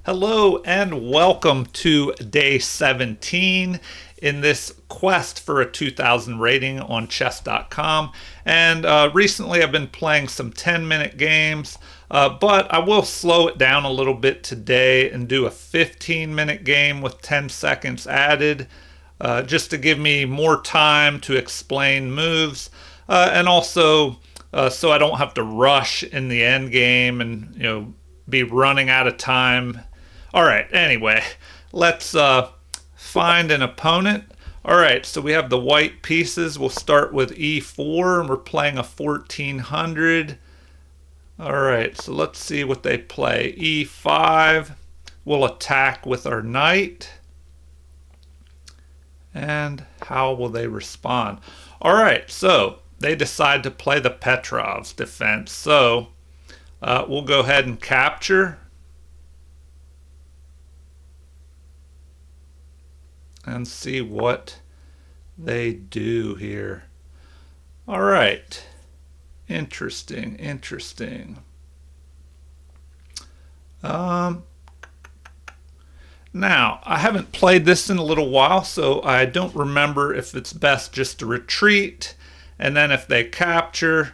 Hello and welcome to day 17 in this quest for a 2000 rating on chess.com. And recently I've been playing some 10-minute games, but I will slow it down a little bit today and do a 15-minute game with 10 seconds added, just to give me more time to explain moves, and also so I don't have to rush in the end game and be running out of time. All right. Anyway, let's find an opponent. All right. So we have the white pieces. We'll start with e4, and we're playing a 1400. All right. So let's see what they play. e5. We'll attack with our knight. And how will they respond? All right. So they decide to play the Petrov's defense. So we'll go ahead and capture. And see what they do here. All right. Interesting, interesting. Now, I haven't played this in a little while, so I don't remember if it's best just to retreat, and then if they capture,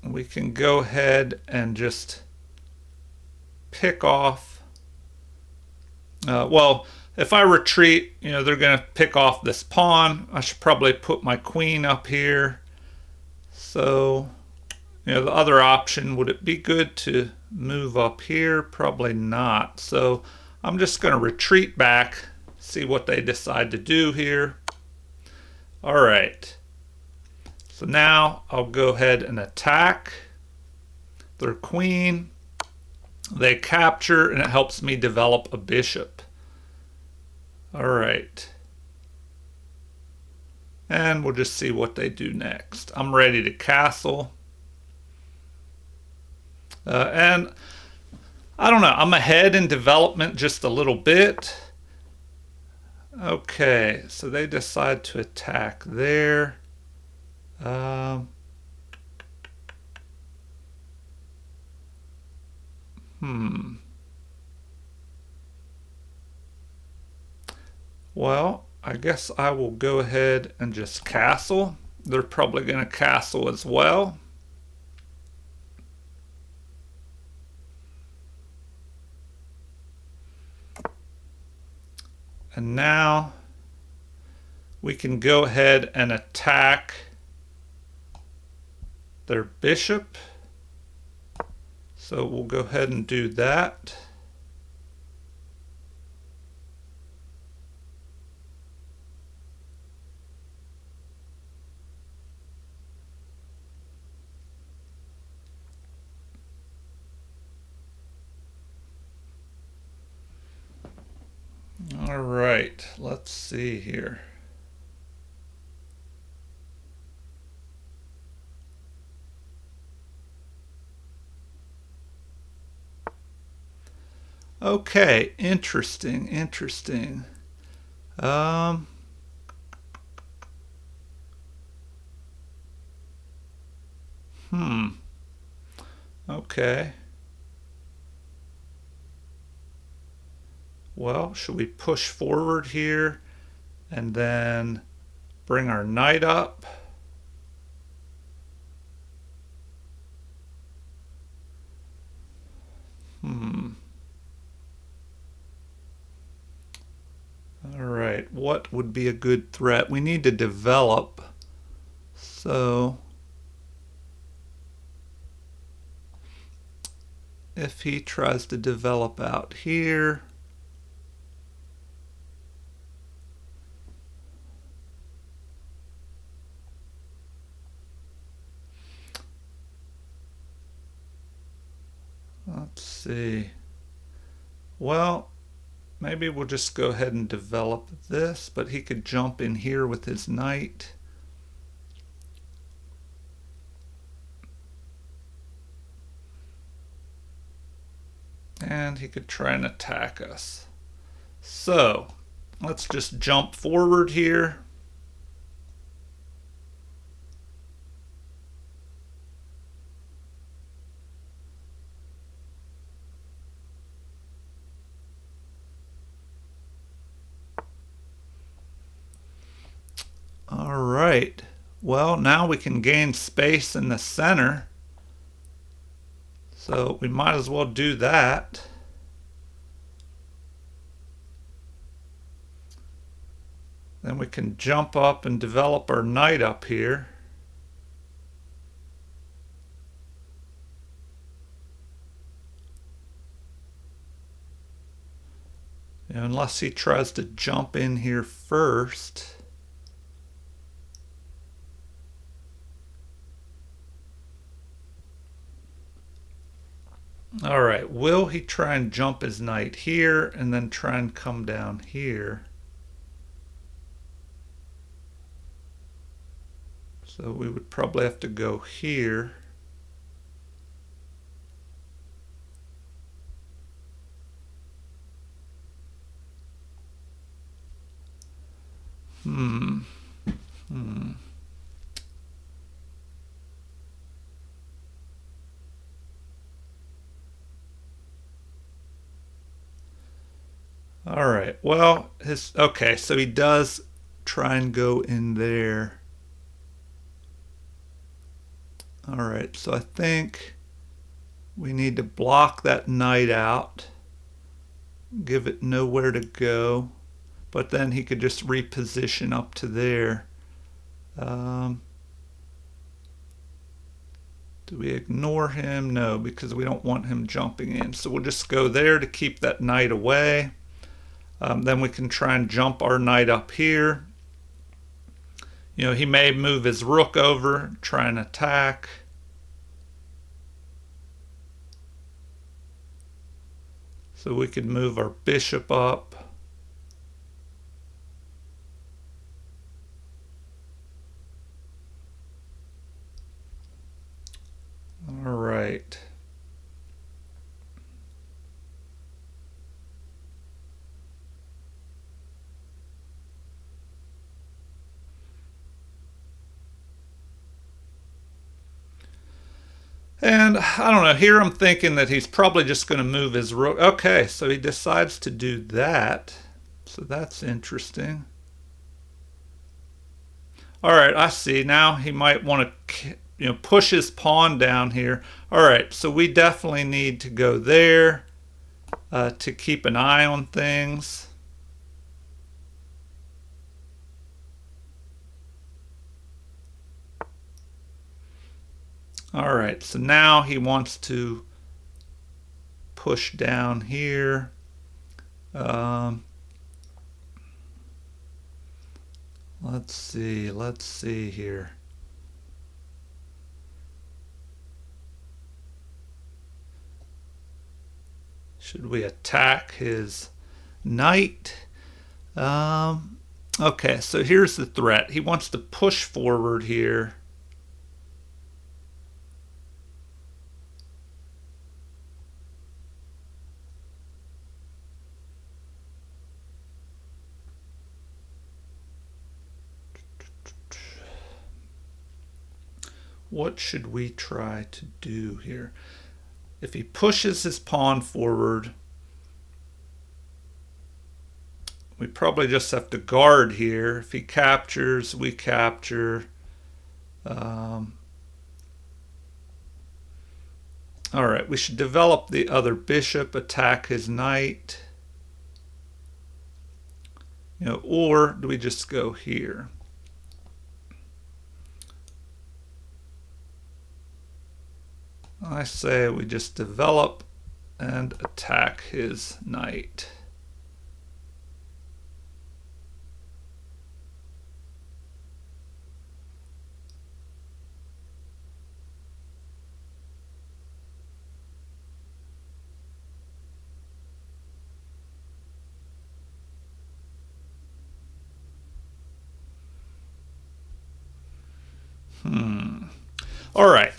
we can go ahead and just pick off. Well, if I retreat, they're going to pick off this pawn. I should probably put my queen up here. So, the other option, would it be good to move up here? Probably not. So I'm just going to retreat back, see what they decide to do here. All right. So now I'll go ahead and attack their queen. They capture, and it helps me develop a bishop. All right. And we'll just see what they do next. I'm ready to castle. And I don't know, I'm ahead in development just a little bit. Okay, so they decide to attack there. Well, I guess I will go ahead and just castle. They're probably going to castle as well. And now we can go ahead and attack their bishop. So we'll go ahead and do that. All right, let's see here. Okay, interesting, interesting. Okay. Well, should we push forward here and then bring our knight up? All right, what would be a good threat? We need to develop. So if he tries to develop out here, let's see. Well, maybe we'll just go ahead and develop this, but he could jump in here with his knight. And he could try and attack us. So let's just jump forward here. right. Well, now we can gain space in the center. So we might as well do that. Then we can jump up and develop our knight up here. Unless he tries to jump in here first. All right, will he try and jump his knight here and then try and come down here? So we would probably have to go here. All right, well, okay, so he does try and go in there. All right, so I think we need to block that knight out, give it nowhere to go, but then he could just reposition up to there. Do we ignore him? No, because we don't want him jumping in. So we'll just go there to keep that knight away. Then we can try and jump our knight up here. You know, he may move his rook over, try and attack. So we could move our bishop up. All right. And I don't know, here I'm thinking that he's probably just going to move his rook. Okay, so he decides to do that. So that's interesting. All right, I see. Now he might want to, you know, push his pawn down here. All right, so we definitely need to go there to keep an eye on things. All right, so now he wants to push down here. Let's see here. Should we attack his knight? Okay, so here's the threat. He wants to push forward here. What should we try to do here? If he pushes his pawn forward, we probably just have to guard here. If he captures, we capture. All right, we should develop the other bishop, attack his knight. You know, or do we just go here? I say we just develop and attack his knight. All right.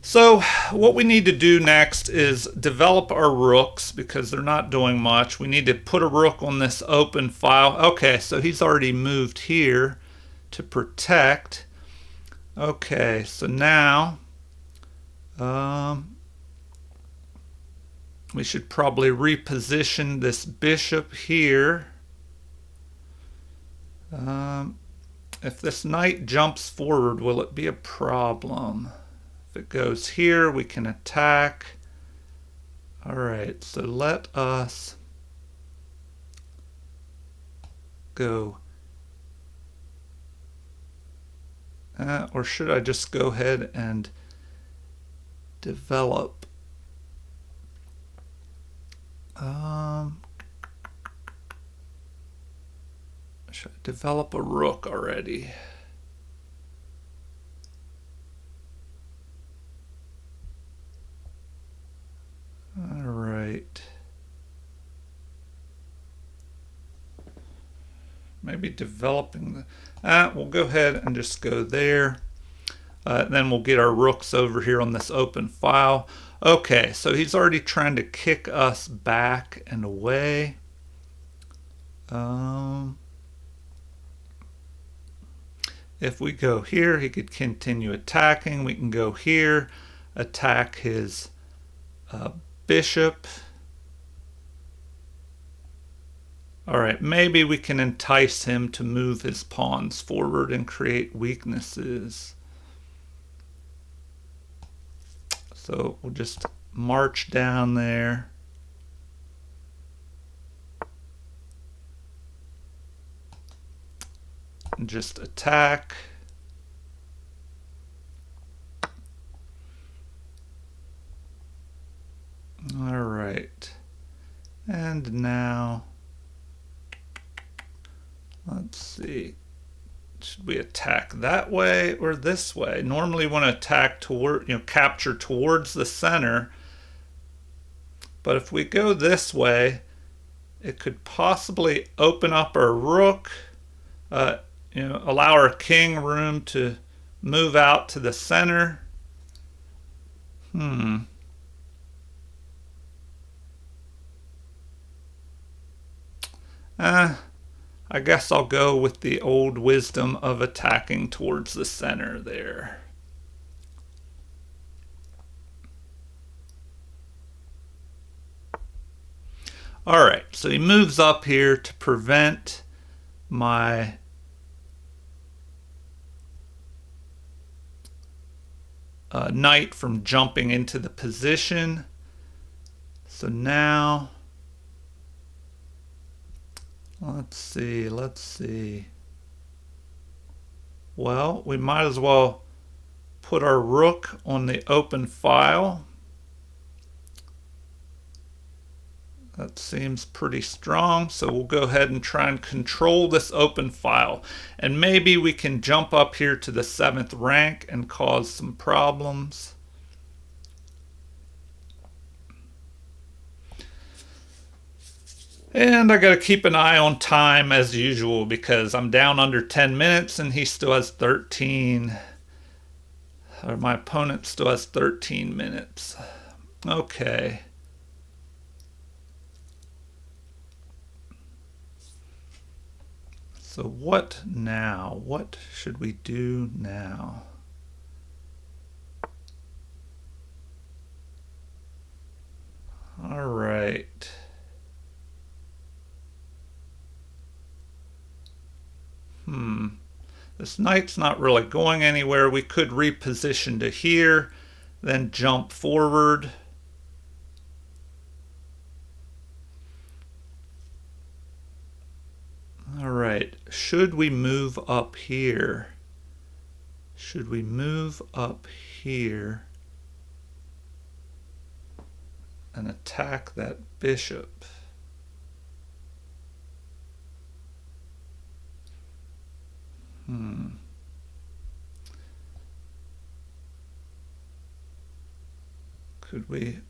So what we need to do next is develop our rooks because they're not doing much. We need to put a rook on this open file. Okay, so he's already moved here to protect. Okay, so now we should probably reposition this bishop here. if this knight jumps forward, will it be a problem? If it goes here, we can attack. All right, so let us go. Or should I just go ahead and develop? Should I develop a rook already? All right. Maybe developing the... we'll go ahead and just go there. Then we'll get our rooks over here on this open file. Okay, so he's already trying to kick us back and away. If we go here, he could continue attacking. We can go here, attack his bishop. All right, maybe we can entice him to move his pawns forward and create weaknesses. So we'll just march down there. And just attack. All right. And now, let's see. Should we attack that way or this way? Normally we want to attack toward, capture towards the center. But if we go this way, it could possibly open up our rook, allow our king room to move out to the center. I guess I'll go with the old wisdom of attacking towards the center there. All right, so he moves up here to prevent my knight from jumping into the position. So now, let's see. Well, we might as well put our rook on the open file. That seems pretty strong, so we'll go ahead and try and control this open file. And maybe we can jump up here to the 7th rank and cause some problems. And I gotta keep an eye on time as usual because I'm down under 10 minutes and he still has 13. Or my opponent still has 13 minutes. Okay. So what now? What should we do now? All right. This knight's not really going anywhere. We could reposition to here, then jump forward. All right, should we move up here? Should we move up here and attack that bishop?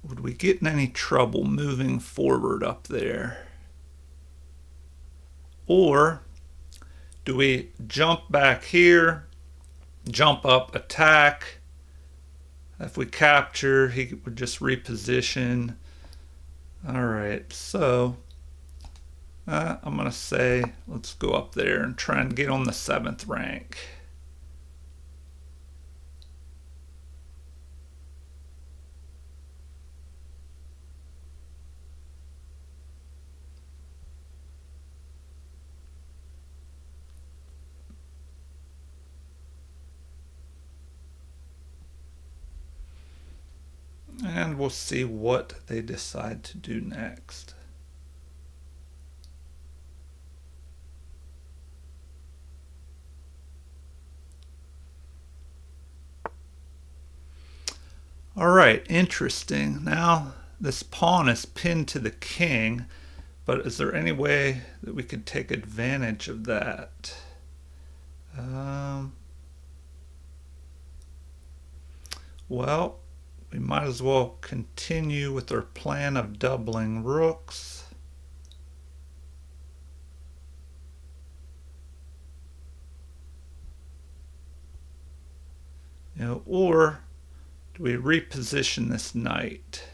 Would we get in any trouble moving forward up there? Or do we jump back here, jump up, attack? If we capture, he would just reposition. All right, so I'm gonna say let's go up there and try and get on the 7th rank. And we'll see what they decide to do next. All right, interesting. Now this pawn is pinned to the king, but is there any way that we could take advantage of that? Well, we might as well continue with our plan of doubling rooks. Or do we reposition this knight?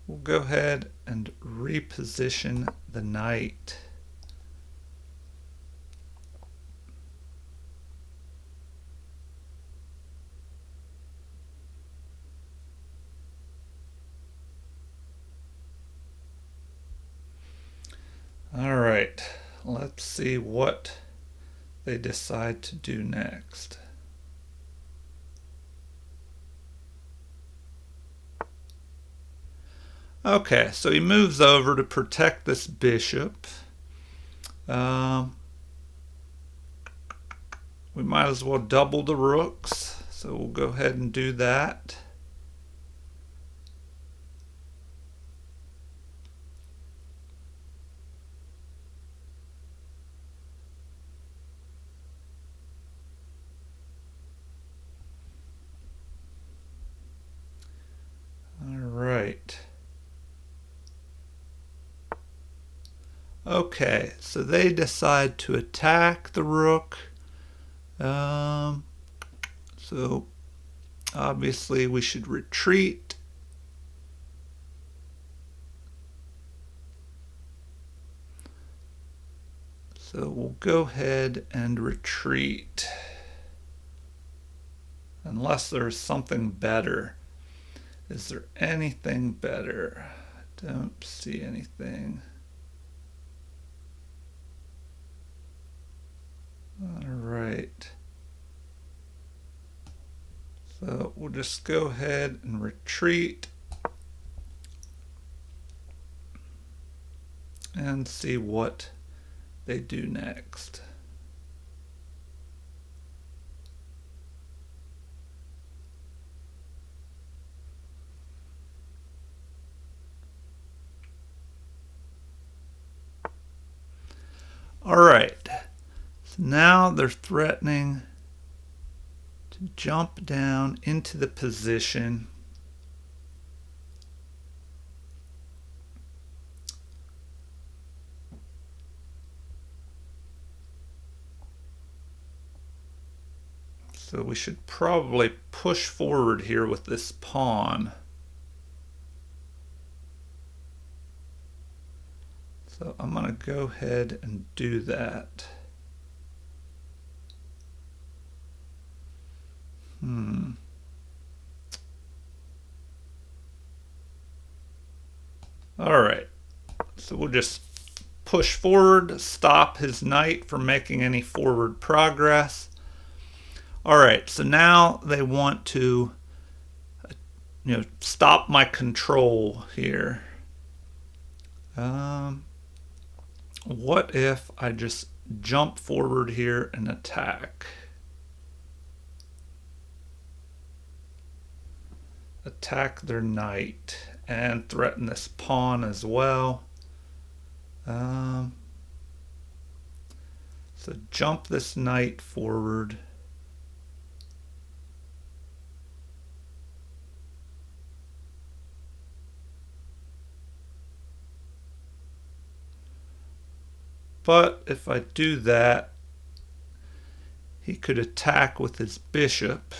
We'll go ahead and reposition the knight. All right, let's see what they decide to do next. Okay, so he moves over to protect this bishop. We might as well double the rooks, so we'll go ahead and do that. All right. Okay, so they decide to attack the rook. So obviously we should retreat. So we'll go ahead and retreat. Unless there's something better. Is there anything better? I don't see anything. All right. So we'll just go ahead and retreat and see what they do next. All right. So now they're threatening to jump down into the position. So we should probably push forward here with this pawn. So I'm going to go ahead and do that. All right. So we'll just push forward, stop his knight from making any forward progress. All right. So now they want to, stop my control here. What if I just jump forward here and attack? Attack their knight and threaten this pawn as well. So jump this knight forward. But if I do that, he could attack with his bishop.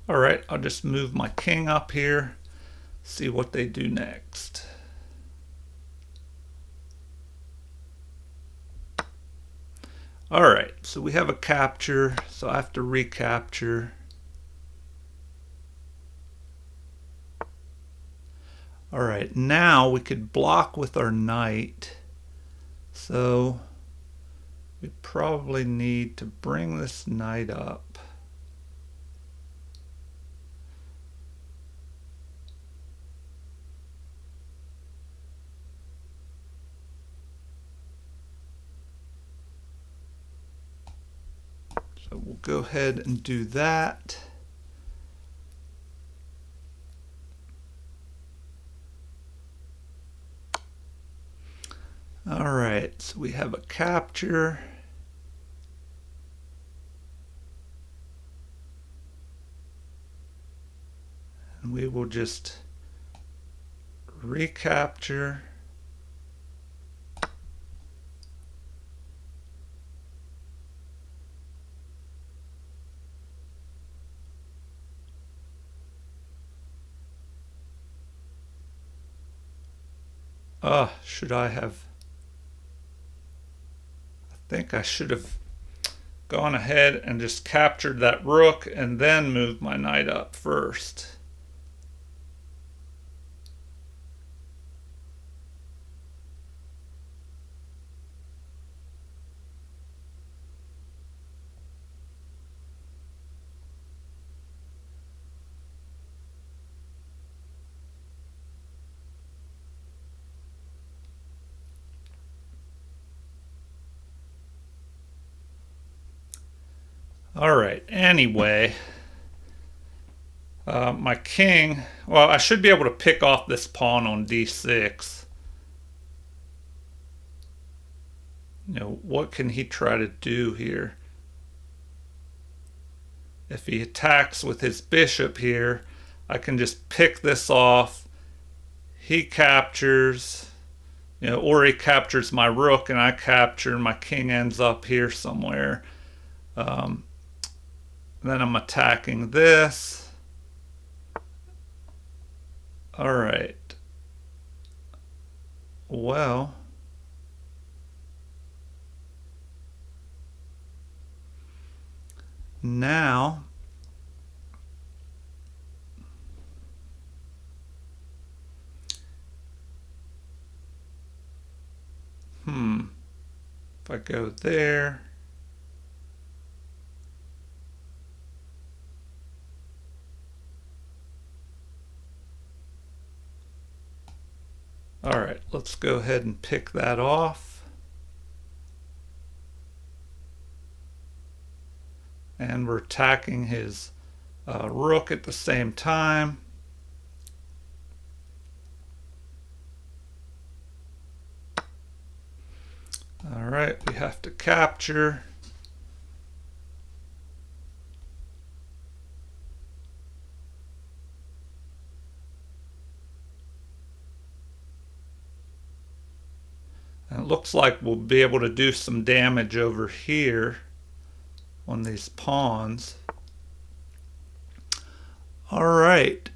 All right, I'll just move my king up here, see what they do next. All right, so we have a capture, so I have to recapture. All right, now we could block with our knight. So we probably need to bring this knight up. So we'll go ahead and do that. All right, so we have a capture. And we will just recapture. Should I have? I think I should have gone ahead and just captured that rook and then moved my knight up first. All right, anyway, my king, well, I should be able to pick off this pawn on d6. You know, what can he try to do here? If he attacks with his bishop here, I can just pick this off. He captures, you know, or he captures my rook and I capture, and my king ends up here somewhere. Then I'm attacking this. All right. Well, now if I go there, all right, let's go ahead and pick that off. And we're attacking his rook at the same time. All right, we have to capture. And it looks like we'll be able to do some damage over here on these pawns. All right.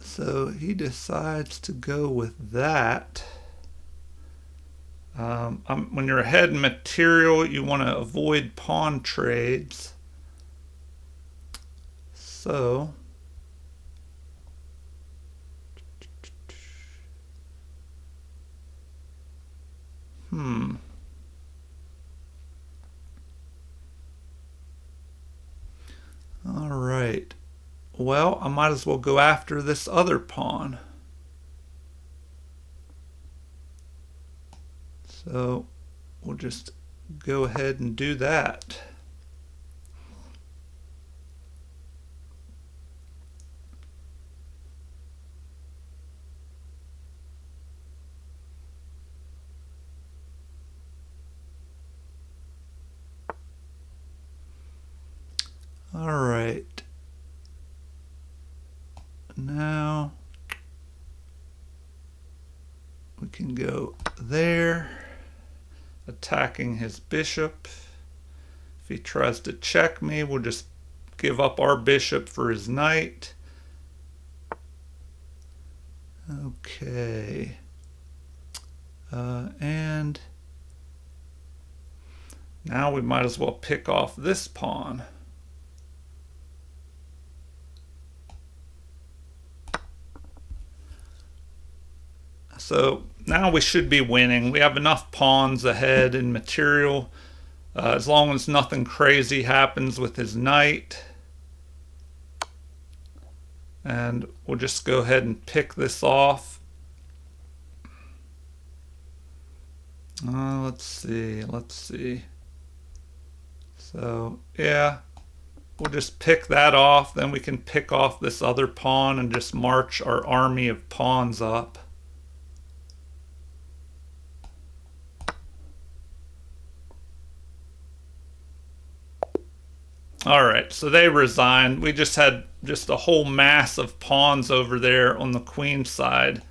So he decides to go with that. When you're ahead in material, you want to avoid pawn trades. So all right. Well, I might as well go after this other pawn. So we'll just go ahead and do that. All right. Now we can go there, attacking his bishop. If he tries to check me, we'll just give up our bishop for his knight. Okay. And now we might as well pick off this pawn. So now we should be winning. We have enough pawns ahead in material, as long as nothing crazy happens with his knight. And we'll just go ahead and pick this off. Let's see. So yeah, we'll just pick that off. Then we can pick off this other pawn and just march our army of pawns up. All right, so they resigned. We just had a whole mass of pawns over there on the queen side,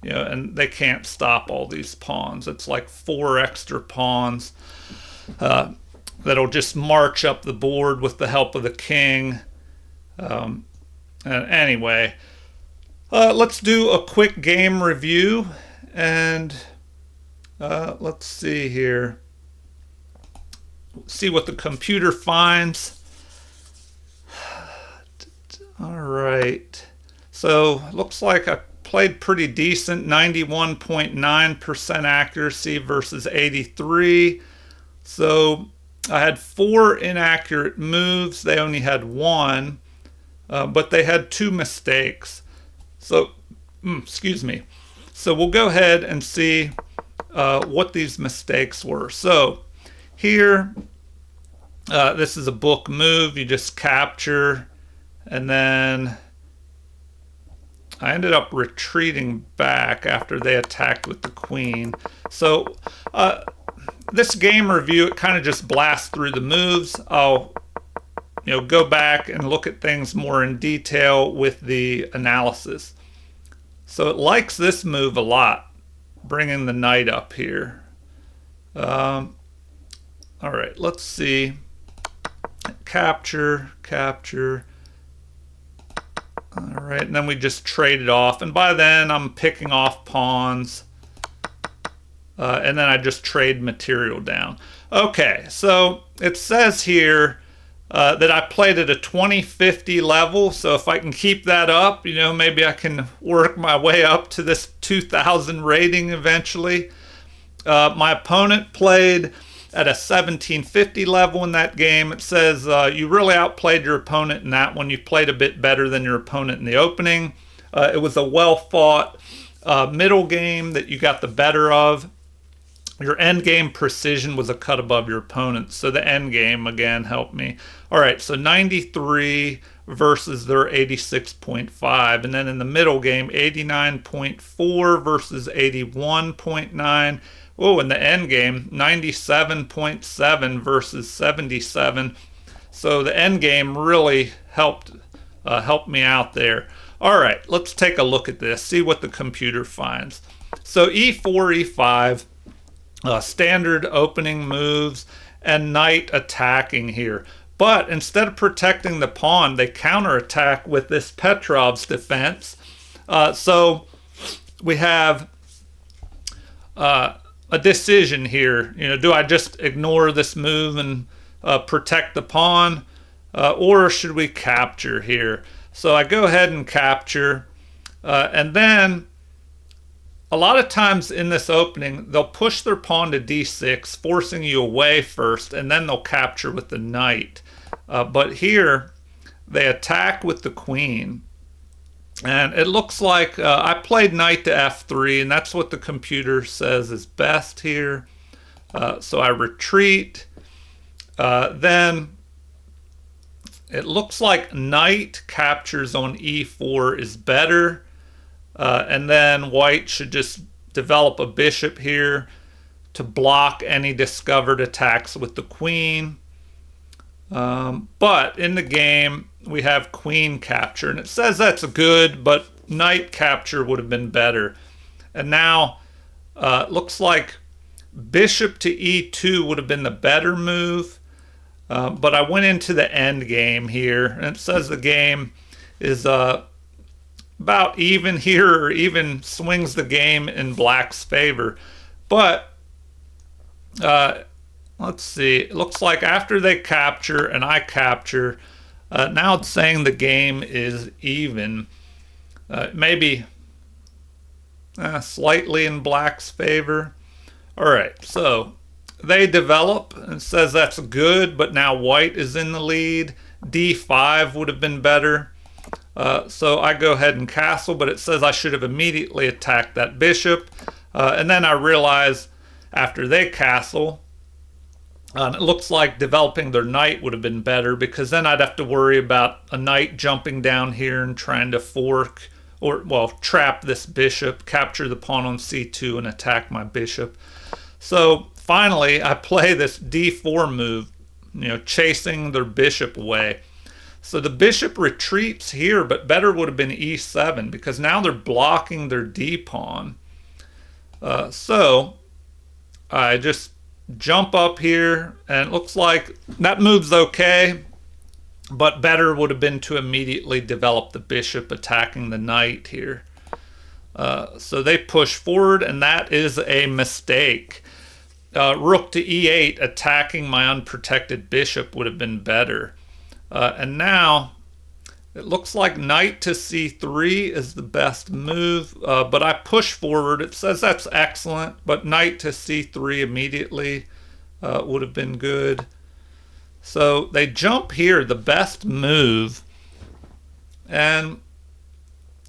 and they can't stop all these pawns. It's like 4 extra pawns that'll just march up the board with the help of the king. And anyway, let's do a quick game review, and let's see here. See what the computer finds. All right, so looks like I played pretty decent, 91.9% accuracy versus 83. So I had 4 inaccurate moves. They only had 1, but they had 2 mistakes. So, excuse me. So we'll go ahead and see what these mistakes were. So here, this is a book move. You just capture. And then I ended up retreating back after they attacked with the queen. So this game review, it kind of just blasts through the moves. I'll go back and look at things more in detail with the analysis. So it likes this move a lot, bringing the knight up here. All right, let's see. Capture. All right, and then we just trade it off. And by then, I'm picking off pawns. And then I just trade material down. Okay, so it says here that I played at a 2050 level. So if I can keep that up, maybe I can work my way up to this 2000 rating eventually. My opponent played at a 1750 level in that game. It says you really outplayed your opponent in that one. You played a bit better than your opponent in the opening. It was a well-fought middle game that you got the better of. Your end game precision was a cut above your opponent. So the end game, again, helped me. All right, so 93 versus their 86.5. And then in the middle game, 89.4 versus 81.9. Oh, in the end game, 97.7 versus 77. So the end game really helped me out there. All right, let's take a look at this, see what the computer finds. So e4, e5, standard opening moves, and knight attacking here. But instead of protecting the pawn, they counterattack with this Petrov's defense. So we have a decision here. Do I just ignore this move and protect the pawn, or should we capture here? So I go ahead and capture, and then a lot of times in this opening, they'll push their pawn to d6, forcing you away first, and then they'll capture with the knight. But here, they attack with the queen. And it looks like I played knight to f3, and that's what the computer says is best here. So I retreat. Then it looks like knight captures on e4 is better. And then white should just develop a bishop here to block any discovered attacks with the queen. But in the game, we have queen capture, and it says that's good, but knight capture would have been better. And now it looks like bishop to e2 would have been the better move, but I went into the end game here, and it says the game is about even here, or even swings the game in black's favor. But let's see, it looks like after they capture and I capture, now it's saying the game is even. Maybe slightly in black's favor. All right, so they develop and says that's good, but now white is in the lead. D5 would have been better. So I go ahead and castle, but it says I should have immediately attacked that bishop. And then I realize after they castle, it looks like developing their knight would have been better, because then I'd have to worry about a knight jumping down here and trying to fork, or, well, trap this bishop, capture the pawn on c2 and attack my bishop. So finally, I play this d4 move, chasing their bishop away. So the bishop retreats here, but better would have been e7, because now they're blocking their d-pawn. So I just jump up here, and it looks like that move's okay, but better would have been to immediately develop the bishop attacking the knight here. So they push forward, and that is a mistake. Rook to e8 attacking my unprotected bishop would have been better. And now it looks like knight to c3 is the best move, but I push forward. It says that's excellent, but knight to c3 immediately would have been good. So they jump here, the best move. And,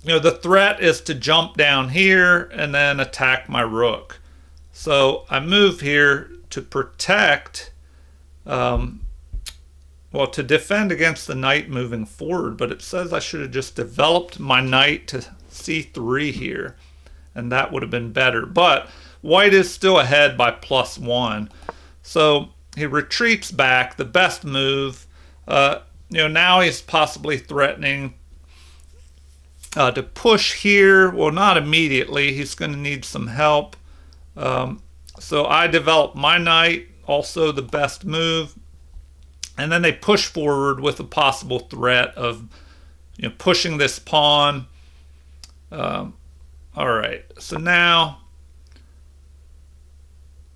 the threat is to jump down here and then attack my rook. So I move here to protect, to defend against the knight moving forward, but it says I should have just developed my knight to c3 here, and that would have been better. But white is still ahead by +1. So he retreats back, the best move. Now he's possibly threatening to push here. Well, not immediately. He's going to need some help. So I develop my knight, also the best move. And then they push forward with a possible threat of pushing this pawn. All right, so now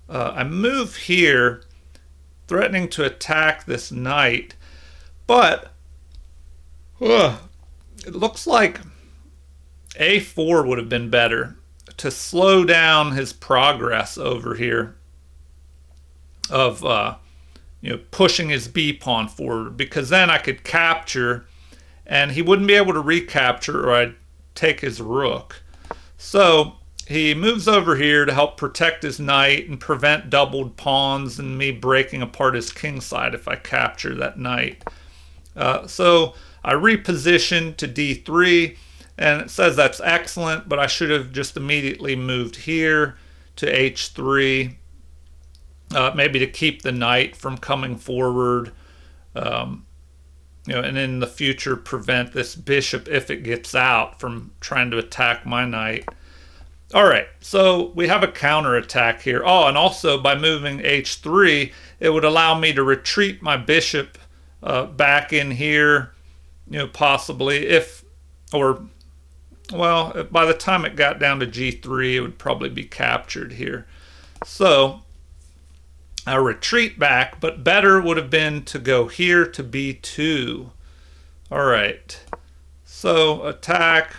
I move here, threatening to attack this knight, but it looks like a4 would have been better to slow down his progress over here of pushing his b pawn forward, because then I could capture and he wouldn't be able to recapture, or I'd take his rook. So he moves over here to help protect his knight and prevent doubled pawns and me breaking apart his king side if I capture that knight. So I reposition to d3, and it says that's excellent, but I should have just immediately moved here to h3, maybe to keep the knight from coming forward, and in the future prevent this bishop, if it gets out, from trying to attack my knight. All right, so we have a counterattack here. Oh, and also by moving h3, it would allow me to retreat my bishop back in here, possibly by the time it got down to g3, it would probably be captured here. So I retreat back, but better would have been to go here to b2. All right, so attack.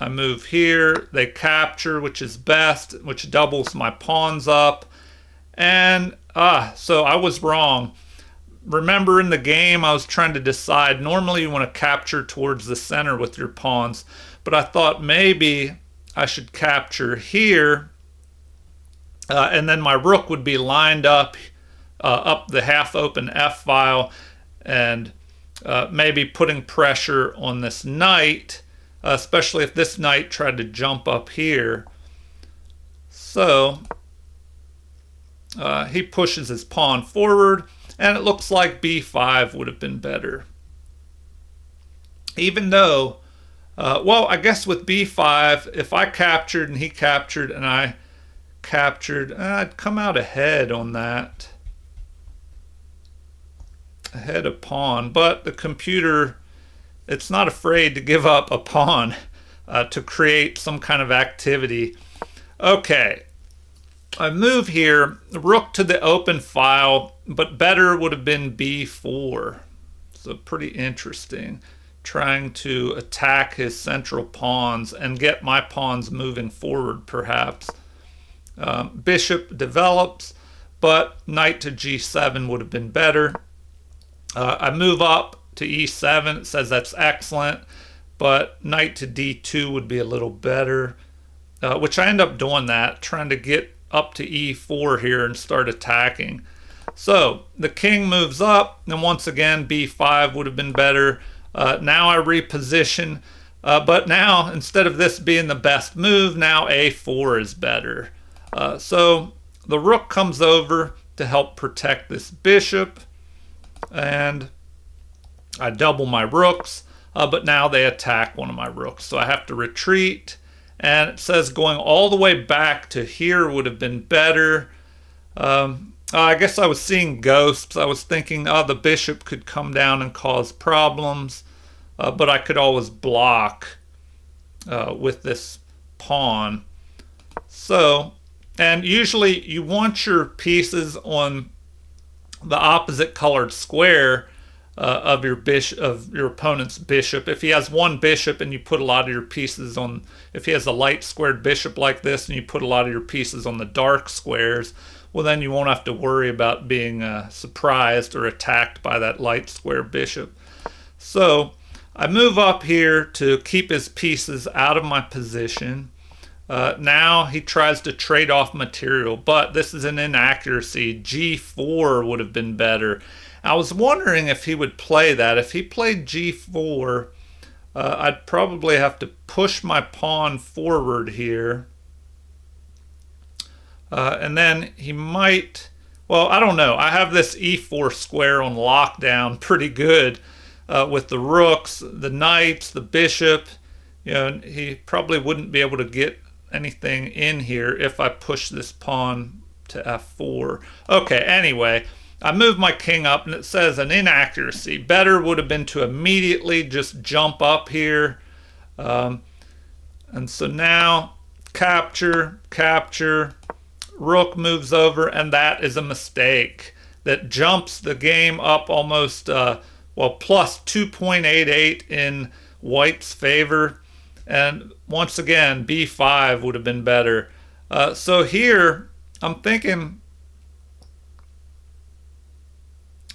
I move here, they capture, which is best, which doubles my pawns up. And, so I was wrong. Remember, in the game, I was trying to decide, normally you want to capture towards the center with your pawns, but I thought maybe I should capture here, and then my rook would be lined up the half-open f-file, and maybe putting pressure on this knight, especially if this knight tried to jump up here. So he pushes his pawn forward, and it looks like b5 would have been better. Even though, I guess with b5, if I captured and he captured and I captured, I'd come out ahead on that. Ahead of pawn, but the computer, it's not afraid to give up a pawn to create some kind of activity. Okay, I move here, rook to the open file, but better would have been b4. So pretty interesting. trying to attack his central pawns and get my pawns moving forward, perhaps. Bishop develops, but knight to g7 would have been better. I move up to e7. It says that's excellent, but knight to d2 would be a little better, which I end up doing that, trying to get up to e4 here and start attacking. So the king moves up, and once again b5 would have been better. Now I reposition, but now instead of this being the best move, now a4 is better. So the rook comes over to help protect this bishop, and I double my rooks, but now they attack one of my rooks. So I have to retreat, and it says going all the way back to here would have been better. I guess I was seeing ghosts. I was thinking, the bishop could come down and cause problems, but I could always block with this pawn. So, and usually you want your pieces on the opposite colored square of your opponent's bishop. If he has one bishop and you put a lot of your pieces on, if he has a light squared bishop like this and you put a lot of your pieces on the dark squares, well, then you won't have to worry about being surprised or attacked by that light square bishop. So I move up here to keep his pieces out of my position. Now he tries to trade off material, but this is an inaccuracy. G4 would have been better. I was wondering if he would play that. If he played G4, I'd probably have to push my pawn forward here. And then he might, well, I don't know. I have this E4 square on lockdown pretty good with the rooks, the knights, the bishop. You know, he probably wouldn't be able to get anything in here if I push this pawn to F4. Okay, anyway, I move my king up and it says an inaccuracy. Better would have been to immediately just jump up here. And so now capture, capture. Rook moves over, and that is a mistake. That jumps the game up almost, plus 2.88 in white's favor. And once again, b5 would have been better. So here, I'm thinking,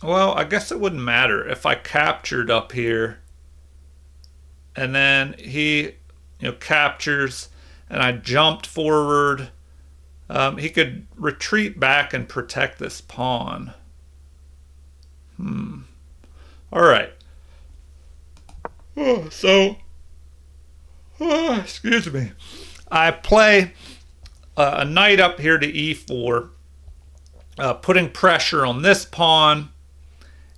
well, I guess it wouldn't matter if I captured up here. And then he, captures, and I jumped forward. He could retreat back and protect this pawn. All right. Excuse me. I play a knight up here to e4, putting pressure on this pawn,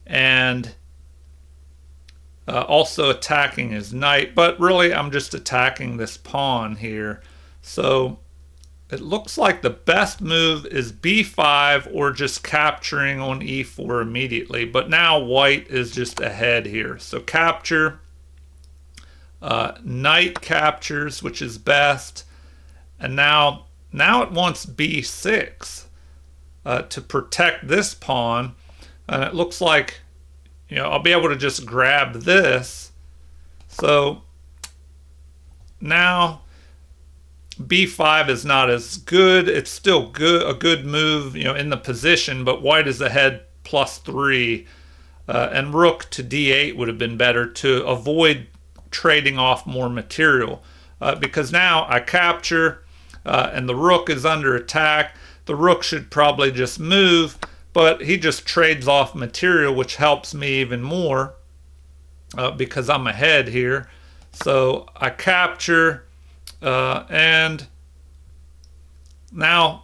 and also attacking his knight. But really, I'm just attacking this pawn here. So it looks like the best move is b5 or just capturing on e4 immediately. But now white is just ahead here. So capture, knight captures, which is best. And now it wants b6 to protect this pawn. And it looks like, I'll be able to just grab this. So now b5 is not as good. It's still a good move, in the position, but white is ahead +3. And rook to d8 would have been better to avoid trading off more material. Because now I capture, and the rook is under attack. The rook should probably just move, but he just trades off material, which helps me even more because I'm ahead here. So I capture, and now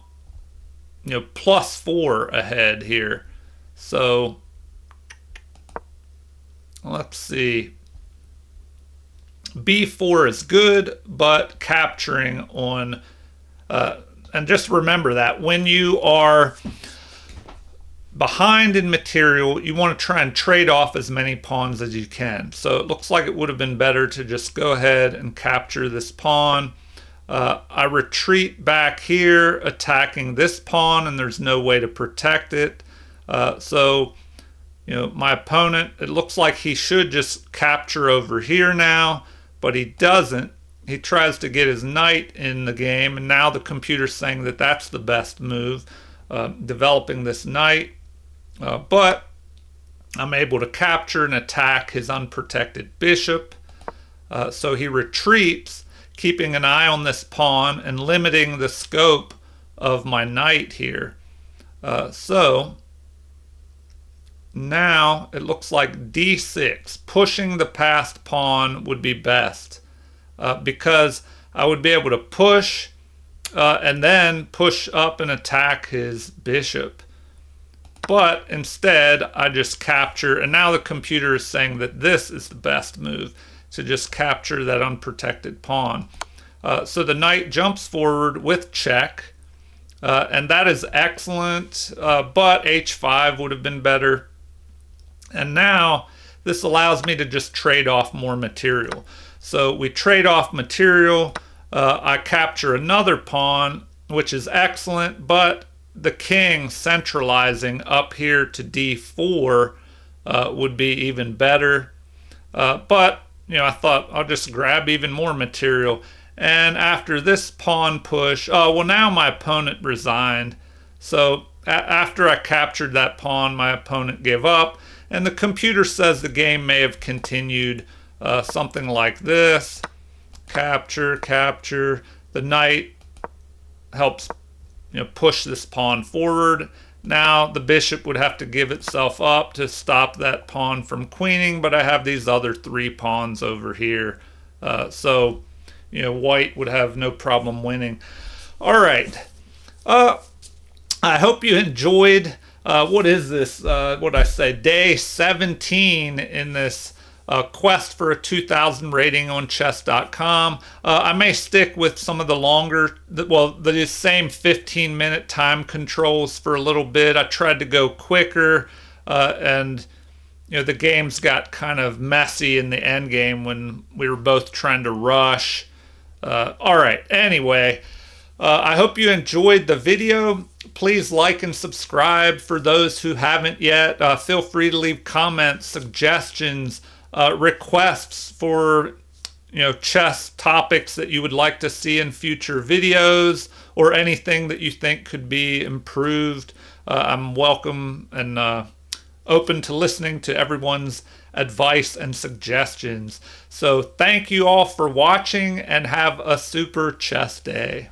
+4 ahead here. So let's see. b4 is good, but capturing on and just remember that when you are behind in material, you want to try and trade off as many pawns as you can. So it looks like it would have been better to just go ahead and capture this pawn. I retreat back here, attacking this pawn, and there's no way to protect it. So My opponent, it looks like he should just capture over here now, but he doesn't. He tries to get his knight in the game, and now the computer's saying that that's the best move, developing this knight. But I'm able to capture and attack his unprotected bishop. So he retreats, keeping an eye on this pawn and limiting the scope of my knight here. So now it looks like d6, pushing the passed pawn would be best, because I would be able to push and then push up and attack his bishop. But instead, I just capture, and now the computer is saying that this is the best move, to just capture that unprotected pawn. So the knight jumps forward with check, and that is excellent, but h5 would have been better. And now this allows me to just trade off more material. So we trade off material. I capture another pawn, which is excellent, but the king centralizing up here to d4 would be even better. But I thought I'll just grab even more material. And after this pawn push, well, now my opponent resigned. So after I captured that pawn, my opponent gave up. And the computer says the game may have continued something like this. Capture, capture. The knight helps push this pawn forward. Now the bishop would have to give itself up to stop that pawn from queening, but I have these other 3 pawns over here. So white would have no problem winning. All right. I hope you enjoyed. What is this? What I say? Day 17 in this quest for a 2000 rating on chess.com. I may stick with some of the longer, the same 15-minute time controls for a little bit. I tried to go quicker, and the games got kind of messy in the end game when we were both trying to rush. All right. Anyway, I hope you enjoyed the video. Please like and subscribe for those who haven't yet. Feel free to leave comments, suggestions, requests for chess topics that you would like to see in future videos, or anything that you think could be improved. I'm welcome and open to listening to everyone's advice and suggestions. So thank you all for watching, and have a super chess day.